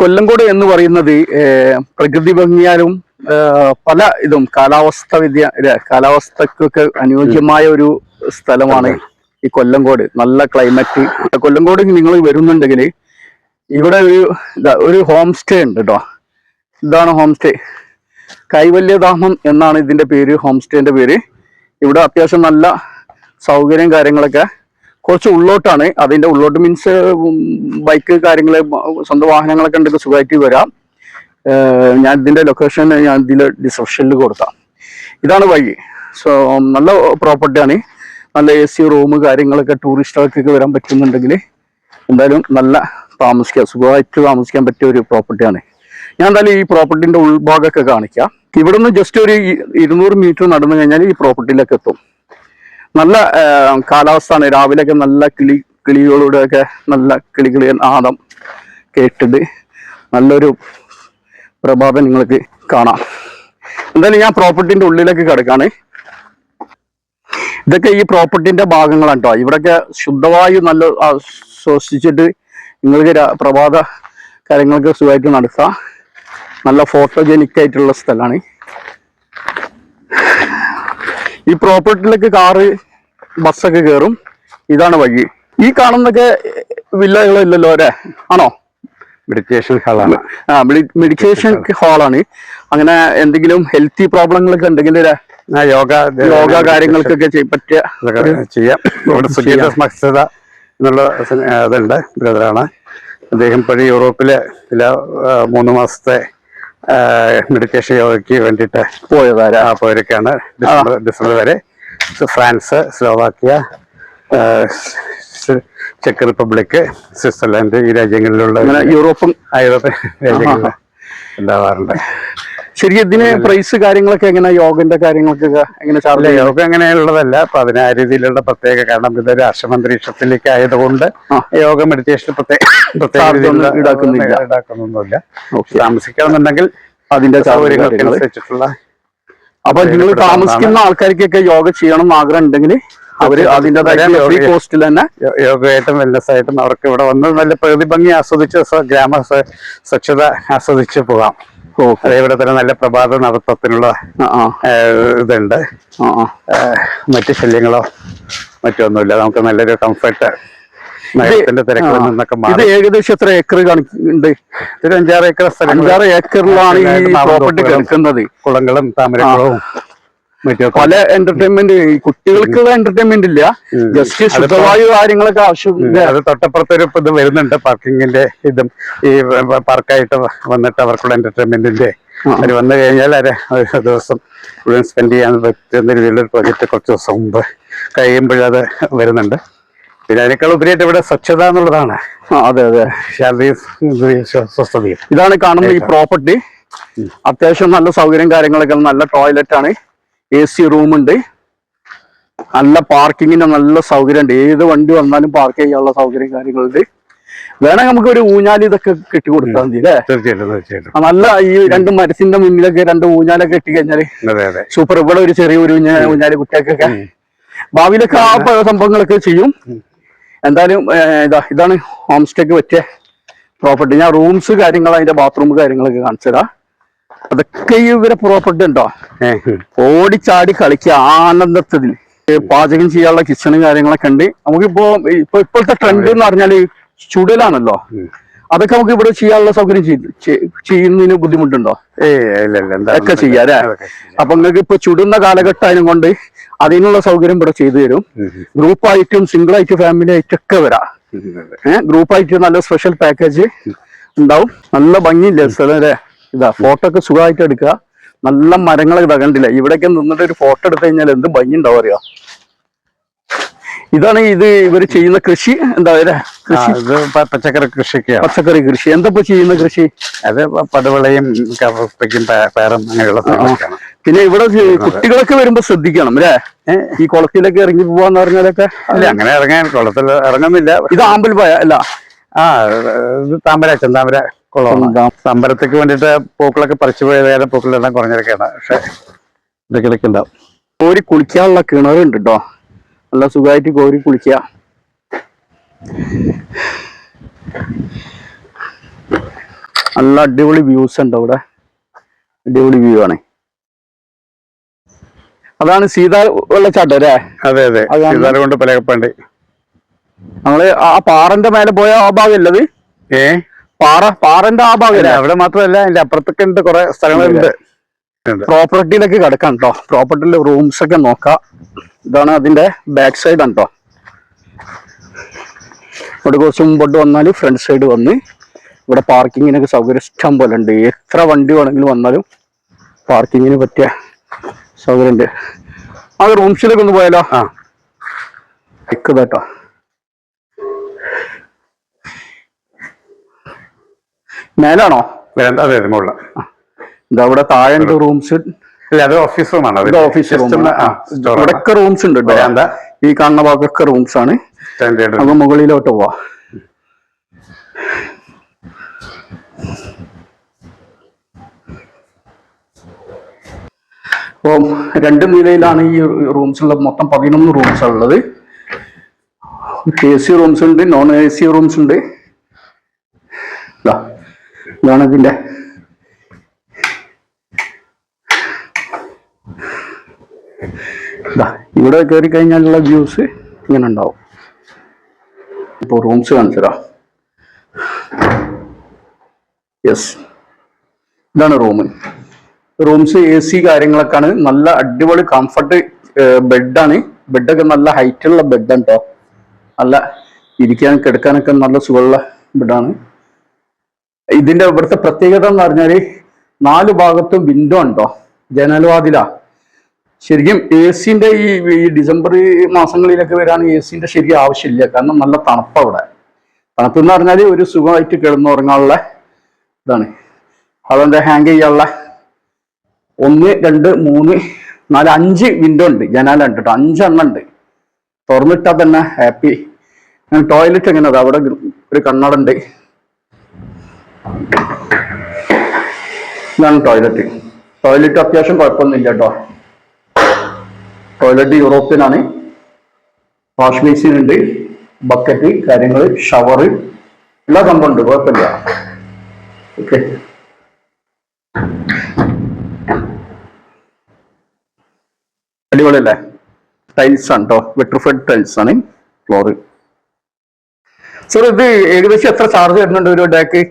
കൊല്ലങ്കോട് എന്ന് പറയുന്നത് പ്രകൃതി ഭംഗിയാലും പല ഇതും കാലാവസ്ഥക്കൊക്കെ അനുയോജ്യമായ ഒരു സ്ഥലമാണ് ഈ കൊല്ലങ്കോട്. നല്ല ക്ലൈമറ്റ്. കൊല്ലങ്കോട് നിങ്ങൾ വരുന്നുണ്ടെങ്കിൽ ഇവിടെ ഒരു ഹോം സ്റ്റേ ഉണ്ട് കേട്ടോ. ഇതാണ് ഹോം സ്റ്റേ. കൈവല്യധാമം എന്നാണ് ഇതിന്റെ പേര്, ഹോം സ്റ്റേന്റെ പേര്. ഇവിടെ അത്യാവശ്യം നല്ല സൗകര്യം കാര്യങ്ങളൊക്കെ കുറച്ച് ഉള്ളോട്ടാണ്. അതിന്റെ ഉള്ളോട്ട് മീൻസ് ബൈക്ക് കാര്യങ്ങള് സ്വന്തം വാഹനങ്ങളൊക്കെ ഉണ്ടെങ്കിൽ സുഖമായിട്ട് വരാം. ഞാൻ ഇതിന്റെ ലൊക്കേഷൻ ഞാൻ ഇതിന്റെ ഡിസ്ക്രിപ്ഷനിൽ കൊടുക്കാം. ഇതാണ് വഴി. സോ നല്ല പ്രോപ്പർട്ടിയാണ്. നല്ല AC റൂം കാര്യങ്ങളൊക്കെ ടൂറിസ്റ്റുകൾക്കൊക്കെ വരാൻ പറ്റുന്നുണ്ടെങ്കിൽ എന്തായാലും നല്ല സുഖമായിട്ട് താമസിക്കാൻ പറ്റിയ ഒരു പ്രോപ്പർട്ടിയാണ്. ഞാൻ എന്തായാലും ഈ പ്രോപ്പർട്ടിന്റെ ഉൾഭാഗമൊക്കെ കാണിക്കാം. ഇവിടുന്ന് ജസ്റ്റ് ഒരു 200 മീറ്റർ നടന്നു കഴിഞ്ഞാൽ ഈ പ്രോപ്പർട്ടിയിലേക്ക് എത്തും. നല്ല കാലാവസ്ഥയാണ്. രാവിലെയൊക്കെ നല്ല കിളികളുടെയൊക്കെ നല്ല കിളി നാദം കേട്ടിട്ട് നല്ലൊരു പ്രഭാതം നിങ്ങൾക്ക് കാണാം. എന്തായാലും ഞാൻ പ്രോപ്പർട്ടിന്റെ ഉള്ളിലേക്ക് കിടക്കാണ്. ഇതൊക്കെ ഈ പ്രോപ്പർട്ടിന്റെ ഭാഗങ്ങളാണ് കേട്ടോ. ഇവിടെയൊക്കെ ശുദ്ധവായു നല്ല ശ്വസിച്ചിട്ട് നിങ്ങൾക്ക് പ്രഭാത കാര്യങ്ങളൊക്കെ സുഖമായിട്ട് നടത്താം. നല്ല ഫോട്ടോജനിക് ആയിട്ടുള്ള സ്ഥലമാണ്. ഈ പ്രോപ്പർട്ടിയിലേക്ക് കാറ് ബസ്സൊക്കെ കയറും. ഇതാണ് വഴി. ഈ കാണുന്നൊക്കെ വില്ലകളില്ലല്ലോ അല്ലേ? ആണോ? മെഡിറ്റേഷൻ ഹാളാണ്. മെഡിറ്റേഷൻ ഹാളാണ്. അങ്ങനെ എന്തെങ്കിലും ഹെൽത്തി പ്രോബ്ലങ്ങളൊക്കെ ഉണ്ടെങ്കിൽ യോഗ കാര്യങ്ങൾക്കൊക്കെ പറ്റിയ ചെയ്യാം. ഇവിടെ സുജീത മക്സദ എന്നുള്ള ഇതുണ്ട്, ബ്രദറാണ്. അദ്ദേഹം ഇപ്പോഴും യൂറോപ്പിലെ 3 മാസത്തെ മെഡിറ്റേഷൻ യോഗയ്ക്ക് വേണ്ടിയിട്ട് പോയവരൊക്കെയാണ്. ഡിസംബർ വരെ France, Slovakia, check republic, Switzerland ഈ രാജ്യങ്ങളിലുള്ള യൂറോപ്യൻ രാജ്യങ്ങളിൽ ഉണ്ടാവാറുണ്ട്. ശരിക്കും ഇതിന് പ്രൈസ് കാര്യങ്ങളൊക്കെ എങ്ങനെ? യോഗന്റെ കാര്യങ്ങൾക്കൊക്കെ എങ്ങനെ ചാർജ്? യോഗ അങ്ങനെയുള്ളതല്ല. അപ്പൊ അതിന് ആ രീതിയിലുള്ള പ്രത്യേക, കാരണം ഇതൊരു ആശ്രമന്തരീക്ഷത്തിലേക്ക് ആയതുകൊണ്ട് യോഗ മെഡിറ്റേഷൻ ഈടാക്കുന്നൊന്നുമില്ല. താമസിക്കണമെന്നുണ്ടെങ്കിൽ അതിന്റെ സൗകര്യങ്ങൾക്കനുസരിച്ചിട്ടുള്ള. അപ്പൊ നിങ്ങൾ താമസിക്കുന്ന ആൾക്കാർക്കൊക്കെ യോഗ ചെയ്യണം എന്ന് ആഗ്രഹം ഉണ്ടെങ്കിൽ അവര് അതിൻ്റെതായ ഫ്രീ കോസ്റ്റിൽ തന്നെ യോഗയായിട്ടും വെൽനസ് ആയിട്ടും അവർക്ക് ഇവിടെ വന്ന് നല്ല പ്രകൃതി ഭംഗി ആസ്വദിച്ച് ഗ്രാമ സ്വച്ഛത ആസ്വദിച്ച് പോകാം. അതേപോലെ തന്നെ നല്ല പ്രഭാത നടത്തത്തിനുള്ള ഇതുണ്ട്. മറ്റു ശല്യങ്ങളോ മറ്റൊന്നുമില്ല. നമുക്ക് നല്ലൊരു കംഫർട്ട് നഗരത്തിന്റെ തിരക്കിൽ നിന്നൊക്കെ മാറി. ഏകദേശം എത്ര ഏക്കർ കാണിക്കുന്നുണ്ട്? ഒരു 5-6 ഏക്കർ സ്ഥലം. 5-6 ഏക്കറിലാണ് ഈ പ്രോപ്പർട്ടി കിടക്കുന്നത്. കുളങ്ങളും താമരക്കുളവും പല എന്റർടൈൻമെന്റ്, കുട്ടികൾക്കുള്ള എന്റർടൈൻമെന്റ് ഇല്ല, ജസ്റ്റ് ശുദ്ധവായു കാര്യങ്ങളൊക്കെ ആവശ്യം. അത് തൊട്ടപ്പുറത്തൊരു ഇത് വരുന്നുണ്ട്, പാർക്കിങ്ങിന്റെ ഇതും ഈ പാർക്കായിട്ട് വന്നിട്ട് അവർക്കുള്ള എന്റർടൈൻമെന്റിന്റെ അവർ വന്നു കഴിഞ്ഞാൽ ഒരു ദിവസം മുഴുവൻ സ്പെൻഡ് ചെയ്യാൻ പറ്റുന്ന രീതിയിലൊരു പ്രൊജക്ട് കുറച്ച് ദിവസം മുമ്പ് കഴിയുമ്പോഴത് വരുന്നുണ്ട്. പിന്നെ അതിനേക്കാൾ ഉപരിയായിട്ട് ഇവിടെ സ്വച്ഛത എന്നുള്ളതാണ്. അതെ അതെ, സ്വസ്ഥതയും. ഇതാണ് കാണുന്ന ഈ പ്രോപ്പർട്ടി. അത്യാവശ്യം നല്ല സൗകര്യം കാര്യങ്ങളൊക്കെ, നല്ല ടോയ്ലറ്റ് ആണ്, AC റൂമുണ്ട്, നല്ല പാർക്കിങ്ങിന്റെ നല്ല സൗകര്യം ഉണ്ട്. ഏത് വണ്ടി വന്നാലും പാർക്ക് ചെയ്യാനുള്ള സൗകര്യം കാര്യങ്ങളുണ്ട്. വേണമെങ്കിൽ നമുക്ക് ഒരു ഊഞ്ഞാൽ ഇതൊക്കെ കെട്ടി കൊടുത്താൽ മതി അല്ലേ? തീർച്ചയായിട്ടും. നല്ല ഈ 2 മരത്തിന്റെ മുന്നിലൊക്കെ 2 ഊഞ്ഞാലൊക്കെ കെട്ടി കഴിഞ്ഞാല് സൂപ്പർ. ഇവിടെ ഒരു ചെറിയൊരു ഊഞ്ഞാല് കുട്ടികൾക്കൊക്കെ ഭാവിയിലൊക്കെ ആ സംഭവങ്ങളൊക്കെ ചെയ്യും. എന്തായാലും ഇതാണ് ഹോം സ്റ്റേക്ക് പറ്റിയ പ്രോപ്പർട്ടി. ഞാൻ റൂംസ് കാര്യങ്ങൾ, അതിന്റെ ബാത്റൂം കാര്യങ്ങളൊക്കെ കാണിച്ചതാ. അതൊക്കെ ഇവരെ പ്രോപ്പർട്ടി ഉണ്ടോ? ഓടിച്ചാടി കളിക്കുക ആനന്ദത്തിൽ. പാചകം ചെയ്യാനുള്ള കിച്ചണും കാര്യങ്ങളൊക്കെ ഉണ്ട്. നമുക്കിപ്പോ ഇപ്പോഴത്തെ ട്രെൻഡ് എന്ന് പറഞ്ഞാല് ചുടലാണല്ലോ. അതൊക്കെ നമുക്ക് ഇവിടെ ചെയ്യാനുള്ള സൗകര്യം ചെയ്യുന്നതിന് ബുദ്ധിമുട്ടുണ്ടോ? ഒക്കെ ചെയ്യാം അല്ലേ? അപ്പൊ നിങ്ങൾക്ക് ഇപ്പൊ ചുടുന്ന കാലഘട്ടം കൊണ്ട് അതിനുള്ള സൗകര്യം ഇവിടെ ചെയ്തു തരും. ഗ്രൂപ്പായിട്ടും സിംഗിളായിട്ടും ഫാമിലി ആയിട്ടൊക്കെ വരാം. ഗ്രൂപ്പായിട്ട് നല്ല സ്പെഷ്യൽ പാക്കേജ് ഉണ്ടാവും. നല്ല ഭംഗിയില്ലേ സ്ഥലം അല്ലേ? ഇതാ ഫോട്ടോ ഒക്കെ സുഖമായിട്ട് എടുക്കുക. നല്ല മരങ്ങളൊക്കെ കണ്ടില്ല. ഇവിടെയൊക്കെ നിന്നിട്ട് ഒരു ഫോട്ടോ എടുത്തു കഴിഞ്ഞാൽ എന്ത് ഭംഗി ഉണ്ടാവും അറിയാം. ഇതാണ് ഇവര് ചെയ്യുന്ന കൃഷി. എന്താ കൃഷി? പച്ചക്കറി കൃഷിക്ക്. പച്ചക്കറി കൃഷി. എന്താ ചെയ്യുന്ന കൃഷി? അത് പടവളയും കപ്പയ്ക്കും പയറും അങ്ങനെയുള്ള. പിന്നെ ഇവിടെ കുട്ടികളൊക്കെ വരുമ്പോ ശ്രദ്ധിക്കണം അല്ലേ? ഈ കുളത്തിലൊക്കെ ഇറങ്ങി പോവാന്ന് പറഞ്ഞാലൊക്കെ. അല്ല, അങ്ങനെ ഇറങ്ങാൻ കുളത്തിൽ ഇറങ്ങുന്നില്ല. ഇത് ആമ്പൽപ്പായ അല്ല, ഇത് താമര, ചെന്താമര കുളമാണ്. അമ്പലത്തേക്ക് വേണ്ടിയിട്ട് പൂക്കളൊക്കെ പറിച്ചു പോയ പൂക്കളെല്ലാം കുറഞ്ഞിരിക്കുകയാണ്. പക്ഷെ ഇതൊക്കെ ഉണ്ടാവും. കോരി കുളിക്കാനുള്ള കിണറുണ്ട് കേട്ടോ. നല്ല സുഖമായിട്ട് കോരി കുളിക്കുക. നല്ല അടിപൊളി വ്യൂസ് ഉണ്ട് അവിടെ, അടിപൊളി വ്യൂ ആണ്. അതാണ് സീതാ വെള്ളച്ചാട്ടം അല്ലേ? അതെ അതെ, സീതാർകുണ്ട് പലകപ്പണ്ടി. നമ്മള് ആ പാറന്റെ മേലെ പോയ ആ ഭാഗമല്ലത്? പാറന്റെ ആ ഭാഗം അവിടെ മാത്രമല്ല, അതിന്റെ അപ്പുറത്തൊക്കെ ഉണ്ട്, കുറെ സ്ഥലങ്ങളുണ്ട്. പ്രോപ്പർട്ടിയിലേക്ക് കിടക്കാം കേട്ടോ. പ്രോപ്പർട്ടിയിലെ റൂംസ് ഒക്കെ നോക്കാം. ഇതാണ് അതിന്റെ ബാക്ക് സൈഡ് ആണ് കേട്ടോ. ഇവിടെ കുറച്ച് മുമ്പോട്ട് വന്നാല് ഫ്രണ്ട് സൈഡ് വന്ന് ഇവിടെ പാർക്കിങ്ങിനൊക്കെ സൗകര്യം ഇഷ്ടം പോലെ ഉണ്ട്. എത്ര വണ്ടി വേണമെങ്കിലും വന്നാലും പാർക്കിങ്ങിന് പറ്റിയ സൗകര്യം ഉണ്ട്. അത് റൂംസിലേക്ക് ഒന്ന് പോയാലോ? കേട്ടോ, മേലാണോ? അതെ അതെ, മുകളിൽ. ഇതാ ഇവിടെ താഴെ റൂംസ്. അത് ഓഫീസ് റൂമാണ്. Office room. ഇവിടെയൊക്കെ റൂംസ് ഉണ്ട് കേട്ടോ. ഈ കാണുന്ന ഭാഗമൊക്കെ റൂംസ് ആണ്. അപ്പൊ മുകളിലോട്ട് പോവാ. അപ്പൊ 2 നിലയിലാണ് ഈ റൂംസ് ഉള്ളത്. മൊത്തം 11 റൂംസ് ഉള്ളത്. AC റൂംസ് ഉണ്ട്, നോൺ AC റൂംസ് ഉണ്ട്. ഇതാണ് ഇതിന്റെ ഇവിടെ കയറി കഴിഞ്ഞാലുള്ള വ്യൂസ് ഇങ്ങനെ ഉണ്ടാവും. ഇപ്പൊ റൂംസ് കാണിച്ചതാ. യെസ്, ഇതാണ് റൂംസ് AC കാര്യങ്ങളൊക്കെയാണ്. നല്ല അടിപൊളി കംഫർട്ട് ബെഡാണ്. ബെഡൊക്കെ നല്ല ഹൈറ്റുള്ള ബെഡാണ് കേട്ടോ. നല്ല ഇരിക്കാനും കിടക്കാനൊക്കെ നല്ല സുഖമുള്ള ബെഡാണ്. ഇതിന്റെ ഇവിടുത്തെ പ്രത്യേകത എന്ന് പറഞ്ഞാല് 4 ഭാഗത്തും വിൻഡോ ഉണ്ടോ, ജനൽവാതിലാ. ശരിക്കും AC-ന്റെ ഈ ഡിസംബർ മാസങ്ങളിലൊക്കെ വരാൻ AC-ന്റെ ശരിക്കും ആവശ്യമില്ല. കാരണം നല്ല തണുപ്പാണ് ഇവിടെ. തണുപ്പ് എന്ന് പറഞ്ഞാൽ ഒരു സുഖമായിട്ട് കിടന്നുറങ്ങാനുള്ള ഇതാണ്. അതുകൊണ്ട് ഹാങ് ചെയ്യാനുള്ള 1, 2, 3, 4, 5 വിൻഡോ ഉണ്ട്. ജനാലുണ്ട് കേട്ടോ. 5 എണ്ണം ഉണ്ട്. തുറന്നിട്ടാൽ തന്നെ ഹാപ്പി. ടോയ്ലറ്റ് എങ്ങനെ, അവിടെ ഒരു കണ്ണട ഉണ്ട്. ഇതാണ് ടോയ്ലറ്റ് അത്യാവശ്യം കുഴപ്പമൊന്നുമില്ല കേട്ടോ. ടോയ്ലറ്റ് യൂറോപ്യൻ ആണ്. വാഷ് ബേസിൻ ഉണ്ട്, ബക്കറ്റ് കാര്യങ്ങൾ, ഷവർ, എല്ലാ സംഭവം ഉണ്ട്. കുഴപ്പമില്ല. ഓക്കെ, അടിപൊളിയല്ലേ? ടൈൽസ് ആണ് കേട്ടോ. വെട്രിഫൈഡ് ടൈൽസ് ആണ് ഫ്ലോറ്. സർ, ഇത് ഏകദേശം എത്ര ചാർജ് വരുന്നുണ്ട് ഒരു ഡേക്ക്?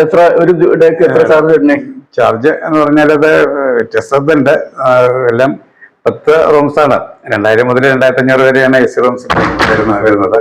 എത്ര ഒരു ഡേക്ക് എത്ര ചാർജ് വരുന്നേ? ചാർജ് എന്ന് പറഞ്ഞാൽ അത് വ്യത്യസ്തതുണ്ട്. എല്ലാം 10 റൂംസ് ആണ്. 2000 മുതൽ 2500 വരെയാണ് AC റൂംസ് വരുന്നത്.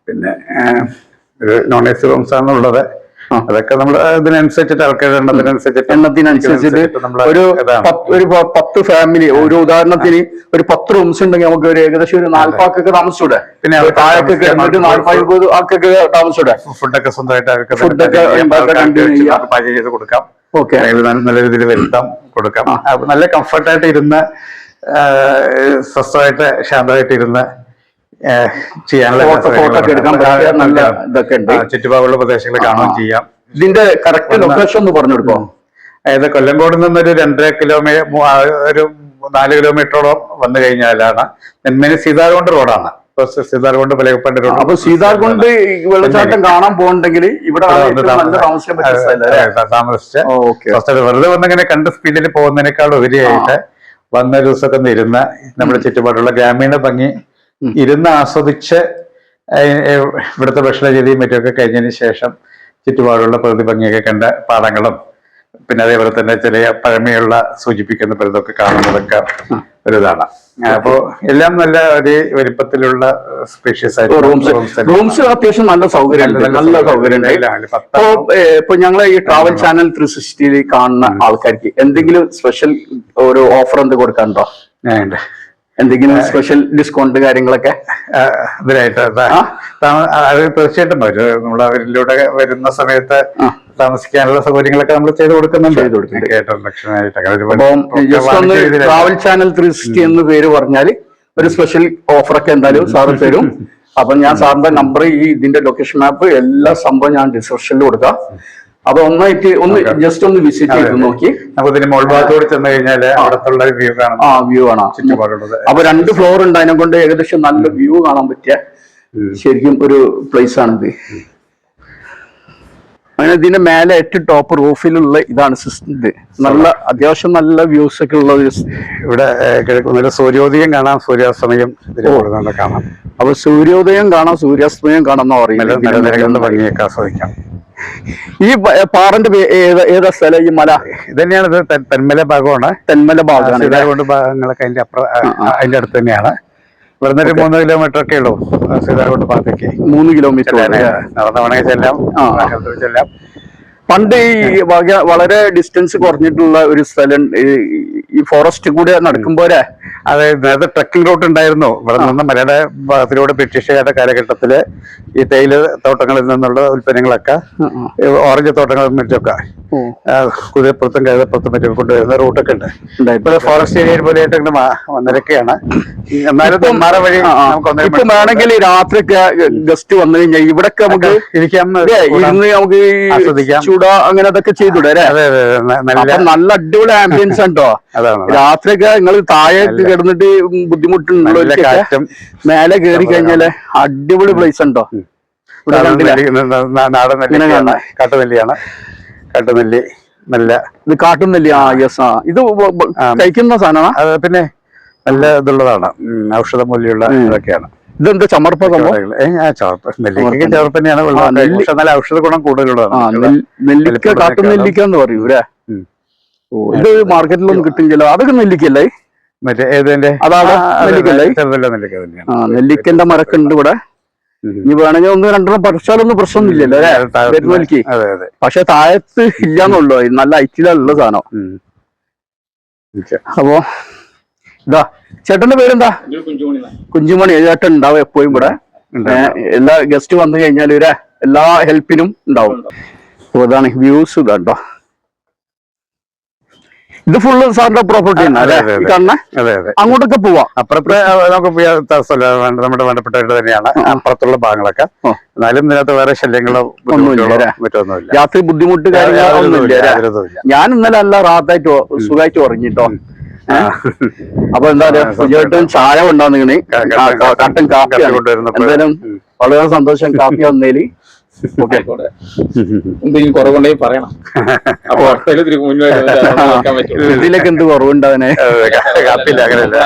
പിന്നെ നോൺ AC റൂംസ് ആണ് ഉള്ളത്. അതൊക്കെ നമ്മൾ ഇതിനനുസരിച്ചിട്ട് ആൾക്കാരുടെ എണ്ണത്തിനനുസരിച്ചിട്ട് ഒരു 10 ഫാമിലി, ഒരു ഉദാഹരണത്തിന് ഒരു 10 റൂംസ് ഉണ്ടെങ്കിൽ നമുക്ക് ഒരു ഏകദേശം ഒരു 4 ആൾക്കൊക്കെ താമസിച്ചൂടെ? പിന്നെ താഴൊക്കെ 450 ആൾക്കൊക്കെ താമസിച്ചൂടെ? ഫുഡൊക്കെ സ്വന്തമായിട്ട് ഫുഡൊക്കെ പാചകം ചെയ്ത് കൊടുക്കാം. ഓക്കെ, നല്ല രീതിയിൽ വരുത്താം, കൊടുക്കാം. നല്ല കംഫർട്ടായിട്ട് ഇരുന്ന് സ്വസ്ഥമായിട്ട് ശാന്തമായിട്ട് ഇരുന്ന് ചെയ്യാനുള്ള ചുറ്റുപാടുള്ള പ്രദേശങ്ങൾ കാണുകയും ചെയ്യാം. ഇതിന്റെ കറക്റ്റ് ലൊക്കേഷൻ ഒന്ന് പറഞ്ഞു കൊടുക്കോ? അതായത് കൊല്ലങ്കോട് നിന്നൊരു 2.5 കിലോമീറ്റർ, ഒരു 4 കിലോമീറ്ററോളം വന്നു കഴിഞ്ഞാലാണ് നെന്മേനി സീതാർകുണ്ട് റോഡാണ്. സീതാർകുണ്ട് പലകപ്പണ്ടി റോഡ്. അപ്പൊ സീതാർകുണ്ട് വെള്ളച്ചാട്ടം കാണാൻ പോകുന്നുണ്ടെങ്കിൽ ഇവിടെ താമസിച്ച് വെറുതെ വന്നിങ്ങനെ കണ്ട് സ്പീഡിൽ പോകുന്നതിനേക്കാൾ ഉപരിയായിട്ട് വന്ന ദിവസമൊക്കെ ഒന്ന് ഇരുന്ന് നമ്മുടെ ചുറ്റുപാടുള്ള ഗ്രാമീണ ഭംഗി ഇരുന്ന് ആസ്വദിച്ച് ഇവിടുത്തെ ഭക്ഷണ രീതിയും മറ്റുമൊക്കെ കഴിഞ്ഞതിന് ശേഷം ചുറ്റുപാടുള്ള പ്രകൃതി ഭംഗിയൊക്കെ കണ്ട പാടങ്ങളും പിന്നെ അതേപോലെ തന്നെ ചെറിയ പഴമയുള്ള സൂചിപ്പിക്കുന്ന പലതൊക്കെ കാണുന്നതൊക്കെ ഒരു ഇതാണ്. അപ്പോ എല്ലാം നല്ല ഒരു വലിപ്പത്തിലുള്ള സ്പേഷ്യസ് ആയിട്ട് റൂംസ് അത്യാവശ്യം നല്ല സൗകര്യം. ഇപ്പൊ ഞങ്ങളെ ഈ ട്രാവൽ ചാനൽ 360 കാണുന്ന ആൾക്കാർക്ക് എന്തെങ്കിലും സ്പെഷ്യൽ ഒരു ഓഫർ എന്ത് കൊടുക്കാനുണ്ടോ? എന്തെങ്കിലും സ്പെഷ്യൽ ഡിസ്കൗണ്ട് കാര്യങ്ങളൊക്കെ ഇതിനായിട്ട് അത് തീർച്ചയായിട്ടും നമ്മൾ അവരിലൂടെ വരുന്ന സമയത്ത് താമസിക്കാനുള്ള സൗകര്യങ്ങളൊക്കെ നമ്മൾ ചെയ്ത് കൊടുക്കുന്നുണ്ട്. ട്രാവൽ ചാനൽ 360 എന്ന് പേര് പറഞ്ഞാല് ഒരു സ്പെഷ്യൽ ഓഫറൊക്കെ എന്തായാലും സാറ് തരും. അപ്പൊ ഞാൻ സാറിന്റെ നമ്പർ, ഈ ഇതിന്റെ ലൊക്കേഷൻ മാപ്പ്, എല്ലാ സംഭവം ഞാൻ ഡിസ്ക്രിപ്ഷനിൽ കൊടുക്കാം. അപ്പൊ ഒന്ന് ജസ്റ്റ് ഒന്ന് വിസിറ്റ് ചെയ്ത് നോക്കി നമുക്ക് മോൾ ഭാഗത്തോട് ചെന്ന് കഴിഞ്ഞാൽ അവിടത്തുള്ള വ്യൂ കാണാം. വ്യൂ കാണാം. അപ്പൊ 2 ഫ്ലോർ ഉണ്ട്. അതിനെ കൊണ്ട് ഏകദേശം നല്ല വ്യൂ കാണാൻ പറ്റിയ ശരിക്കും ഒരു പ്ലേസ് ആണിത്. പിന്നെ ഇതിന്റെ മേലെ ഏറ്റവും ടോപ്പ് റൂഫിലുള്ള ഇതാണ് ഇത് നല്ല അത്യാവശ്യം നല്ല വ്യൂസ് ഒക്കെ ഉള്ള ഒരു ഇവിടെ കിഴക്കുന്ന സൂര്യോദയം കാണാം, സൂര്യാസ്തമയം കാണാം. അപ്പൊ സൂര്യോദയം കാണാം, സൂര്യാസ്തമയം കാണാം എന്ന് പറയുന്നത് ഭംഗിയൊക്കെ ആസ്വദിക്കാം. ഈ പാറന്റെ ഏതാ സ്ഥലം? ഈ മല ഇതന്നെയാണ്, ഇത് തെന്മല ഭാഗമാണ്. തെന്മല ഭാഗമാണ്. സീതാർകുണ്ട് ഭാഗങ്ങളൊക്കെ അതിന്റെ അടുത്ത് തന്നെയാണ്. ഇവിടുന്ന് ഒരു 3 കിലോമീറ്റർ ഒക്കെ ഉള്ളൂ സീതാർകുണ്ട് ഭാഗത്തേക്ക്. 3 കിലോമീറ്റർ നടന്ന വേണമെങ്കിൽ ചെല്ലാം. പണ്ട് ഈ വളരെ ഡിസ്റ്റൻസ് കുറഞ്ഞിട്ടുള്ള ഒരു സ്ഥലം ഈ ഫോറസ്റ്റ് കൂടെ നടക്കുമ്പോഴേ അതെ, നേരത്തെ ട്രക്കിംഗ് റൂട്ട് ഉണ്ടായിരുന്നു. ഇവിടെ നിന്ന് മലയുടെ ഭാഗത്തിലൂടെ ബ്രിട്ടീഷുകാരുടെ കാലഘട്ടത്തില് ഈ തേയില തോട്ടങ്ങളിൽ നിന്നുള്ള ഉൽപ്പന്നങ്ങളൊക്കെ ഓറഞ്ച് തോട്ടങ്ങളും മറ്റൊക്കെ കുതിരപ്പുറത്തും കഴുതപ്പുറത്തും മറ്റൊക്കെ കൊണ്ടുവരുന്ന റൂട്ടൊക്കെ ഉണ്ട്. ഇപ്പോൾ ഫോറസ്റ്റ് ഏരിയ പോലെ ആയിട്ട് നിരക്കുകയാണ്. എന്നാലും നെന്മാറ വഴി ഇപ്പൊ വേണമെങ്കിൽ രാത്രിയൊക്കെ ഗസ്റ്റ് വന്നു കഴിഞ്ഞാൽ ഇവിടൊക്കെ നമുക്ക് ഇരിക്കാം, ഇരുന്ന് നമുക്ക് ആസ്വദിക്കാം, ചൂട അങ്ങനെ അതൊക്കെ ചെയ്തൂടെ അല്ലേ? നല്ല അടിപൊളി ആംബിയൻസ് ഉണ്ടോ? രാത്രിയൊക്കെ നിങ്ങൾ താഴെ കിടന്നിട്ട് ബുദ്ധിമുട്ടുണ്ടല്ലോ, മേലെ കയറി കഴിഞ്ഞാല് അടിപൊളി പ്ലേസ് ഉണ്ടോ? നാടൻ നെല്ലിയാണ്, കാട്ടുനെല്ലിയാണ്. കാട്ടുനെല്ലി നല്ല ഇത് കാട്ടുനെല്ലി. യെസ്, ഇത് കഴിക്കുന്ന സാധനമാണ്. അത് പിന്നെ നല്ല ഇതുള്ളതാണ്, ഔഷധ മൂല്യമുള്ള ഇതൊക്കെയാണ്. ഇതെന്താ ചമർപ്പ നെല്ലിക്ക ചമർപ്പ് തന്നെയാണ്, പക്ഷെ നല്ല ഔഷധ ഗുണം കൂടുതലുള്ളതാണ്. നെല്ലിക്ക കാട്ടുനെല്ലിക്ക എന്ന് പറയൂ അല്ലേ? ഇത് മാർക്കറ്റിലൊന്നും കിട്ടില്ലല്ലോ. അതൊക്കെ നെല്ലിക്കല്ലേ? മറ്റേ ഏതിന്റെ അതാണ് നെല്ലിക്കല്ലേ? നെല്ലിക്ക തന്നെയാണ്. നെല്ലിക്കന്റെ മരക്കുണ്ട് ഇവിടെ. ഇനി വേണമെങ്കിൽ 1-2 പറിച്ചാലൊന്നും പ്രശ്നമൊന്നുമില്ലല്ലോ അല്ലേ നെല്ലിക്ക്? പക്ഷെ താഴത്ത് ഇല്ലാന്നുള്ളൂ, നല്ല ഐറ്റിലുള്ള സാധനം. അപ്പോ ഇതാ ചേട്ടന്റെ പേരെന്താ? കുഞ്ചുമണി. ചേട്ടൻ ഉണ്ടാവും എപ്പോഴും ഇവിടെ. എല്ലാ ഗസ്റ്റ് വന്നു കഴിഞ്ഞാൽ എല്ലാ ഹെൽപ്പിനും ഉണ്ടാവും. അപ്പൊ ഇതാണ് വ്യൂസ്. ഇതാട്ടോ, ഇത് ഫുള്ള് സാറിന്റെ പ്രോപ്പർട്ടി കാണുന്ന. അങ്ങോട്ടൊക്കെ പോവാം. അപ്പുറത്തെ നമുക്ക് നമ്മുടെ വേണ്ടപ്പെട്ടവരുടെ തന്നെയാണ് അപ്പുറത്തുള്ള ഭാഗങ്ങളൊക്കെ. എന്നാലും ഇതിനകത്ത് വേറെ ശല്യങ്ങളോ മറ്റൊന്നുമില്ല. രാത്രി ബുദ്ധിമുട്ട് കാര്യങ്ങളൊന്നുമില്ല. ഞാൻ ഇന്നലെ നല്ല റാത്തായിട്ട് സുഖമായിട്ട് ഉറങ്ങിട്ടോ. അപ്പൊ എന്താ പറയാ, ചേട്ടൻ ചായ കൊണ്ടാന്ന് കട്ടൻ കാപ്പി എന്തായാലും വളരെ സന്തോഷം. കാപ്പി വന്നേല് എന്തെങ്കിലും കുറവുണ്ടെങ്കിൽ പറയണം. അപ്പൊ ഇതിലൊക്കെ എന്ത് കുറവുണ്ടാവനെ? കാപ്പിയില്ല, അങ്ങനെയല്ല.